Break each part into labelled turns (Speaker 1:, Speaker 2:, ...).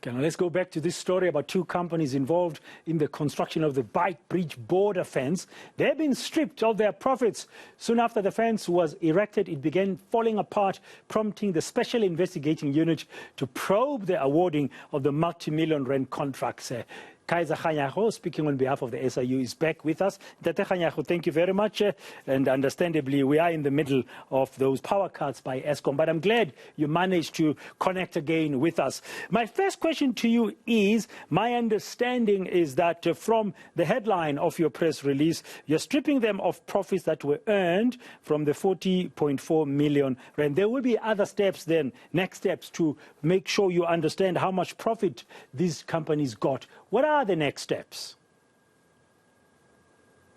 Speaker 1: Okay, now let's go back to this story about two companies involved in the construction of the Beit Bridge Border Fence. They've been stripped of their profits. Soon after the fence was erected, it began falling apart, prompting the Special Investigating Unit to probe the awarding of the multi-million rand contracts. Kaizer Kganyago, speaking on behalf of the SIU, is back with us. Tate Kganyago, thank you very much. And understandably, we are in the middle of those power cuts by Eskom, but I'm glad you managed to connect again with us. My first question to you is, my understanding is that from the headline of your press release, you're stripping them of profits that were earned from the 40.4 million rand. There will be other steps then, next steps, to make sure you understand how much profit these companies got. What are the next steps?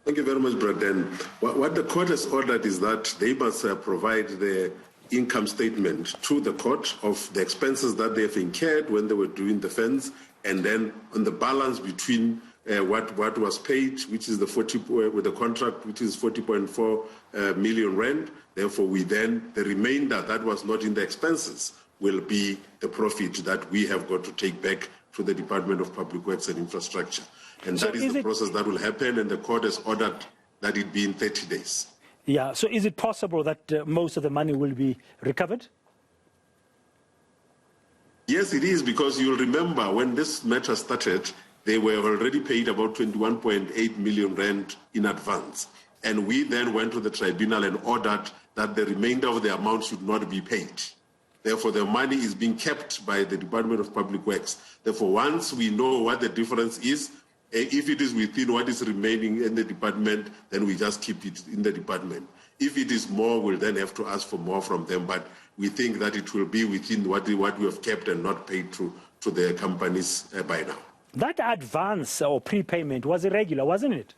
Speaker 2: Thank you very much, Braden. What the court has ordered is that they must provide the income statement to the court of the expenses that they have incurred when they were doing the fence, and then on the balance between what was paid, which is the 40 with the contract, which is 40.4 million rand. Therefore, the remainder that was not in the expenses will be the profit that we have got to take back to the Department of Public Works and Infrastructure. And so that is the process that will happen, and the court has ordered that it be in 30 days.
Speaker 1: Yeah, so is it possible that most of the money will be recovered?
Speaker 2: Yes, it is, because you'll remember when this matter started, they were already paid about 21.8 million rand in advance. And we then went to the tribunal and ordered that the remainder of the amount should not be paid. Therefore, the money is being kept by the Department of Public Works. Therefore, once we know what the difference is, if it is within what is remaining in the department, then we just keep it in the department. If it is more, we'll then have to ask for more from them. But we think that it will be within what we have kept and not paid to the companies by now.
Speaker 1: That advance or prepayment was irregular, wasn't it?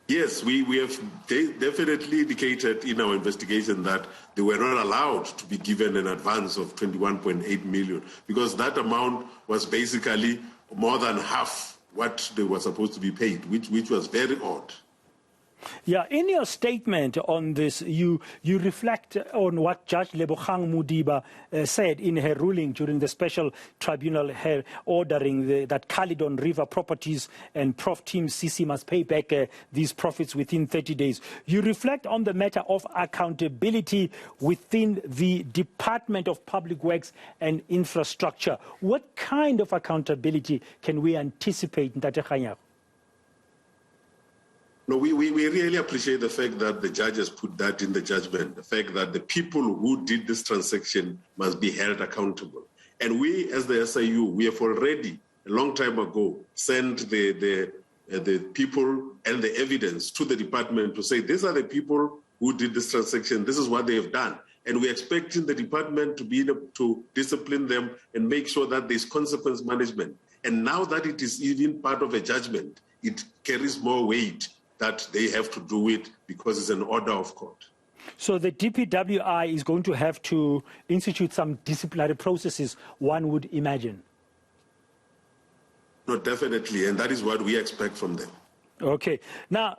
Speaker 2: Yes, we have definitely indicated in our investigation that they were not allowed to be given an advance of 21.8 million, because that amount was basically more than half what they were supposed to be paid, which was very odd.
Speaker 1: Yeah, in your statement on this, you reflect on what Judge Lebogang Modiba said in her ruling during the special tribunal ordering that Caledon River Properties and Prof Team CC must pay back these profits within 30 days. You reflect on the matter of accountability within the Department of Public Works and Infrastructure. What kind of accountability can we anticipate, Tate Kganyago?
Speaker 2: No, we really appreciate the fact that the judge has put that in the judgment, the fact that the people who did this transaction must be held accountable. And we, as the SIU, we have already, a long time ago, sent the people and the evidence to the department to say, these are the people who did this transaction, this is what they have done. And we're expecting the department to be able to discipline them and make sure that there's consequence management. And now that it is even part of a judgment, it carries more weight that they have to do it because it's an order of court.
Speaker 1: So the DPWI is going to have to institute some disciplinary processes, one would imagine.
Speaker 2: No, definitely, and that is what we expect from them.
Speaker 1: Okay. Now,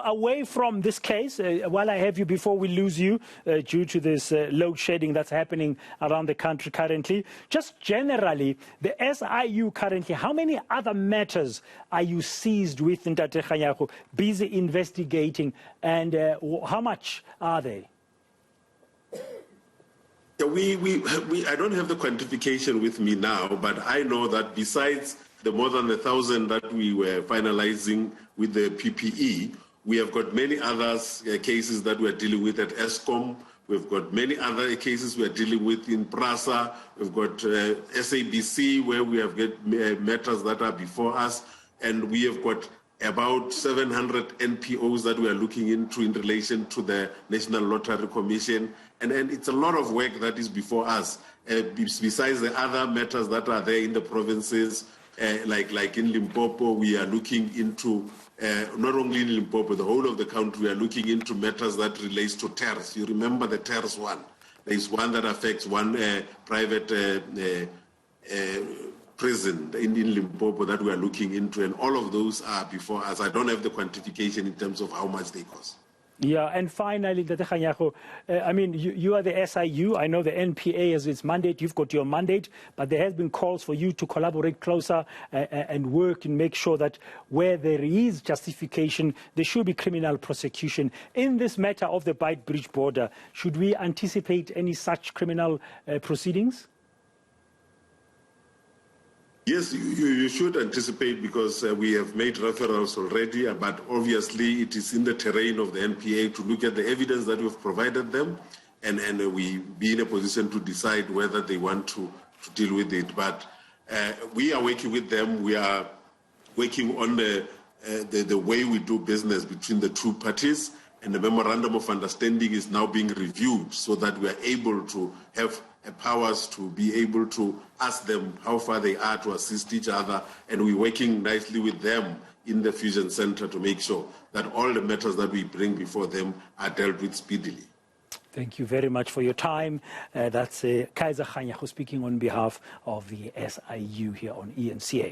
Speaker 1: away from this case, while I have you, before we lose you, due to this load shedding that's happening around the country currently, just generally, the SIU currently, how many other matters are you seized with in Tate Kganyago, busy investigating, and how much are they?
Speaker 2: Yeah, I don't have the quantification with me now, but I know that besides the more than 1,000 that we were finalizing with the PPE, we have got many others cases that we're dealing with at Eskom. We've got many other cases we're dealing with in PRASA. We've got SABC, where we have got matters that are before us. And we have got about 700 NPOs that we are looking into in relation to the National Lottery Commission. And it's a lot of work that is before us, besides the other matters that are there in the provinces. Like in Limpopo, we are looking into, not only in Limpopo, the whole of the country, we are looking into matters that relates to TERS. You remember the TERS one. There is one that affects one private prison in Limpopo that we are looking into, and all of those are before us. I don't have the quantification in terms of how much they cost.
Speaker 1: Yeah, and finally, Dr. Kganyago, I mean, you are the SIU. I know the NPA has its mandate. You've got your mandate, but there has been calls for you to collaborate closer and work and make sure that where there is justification, there should be criminal prosecution. In this matter of the Beit Bridge border, should we anticipate any such criminal proceedings?
Speaker 2: Yes, you should anticipate, because we have made referrals already, but obviously it is in the terrain of the NPA to look at the evidence that we've provided them, and we be in a position to decide whether they want to deal with it. But we are working with them. We are working on the way we do business between the two parties, and the memorandum of understanding is now being reviewed so that we are able to have powers to be able to ask them how far they are to assist each other, and we're working nicely with them in the Fusion Center to make sure that all the matters that we bring before them are dealt with speedily.
Speaker 1: Thank you very much for your time. That's Kaizer Kganyago speaking on behalf of the SIU here on eNCA.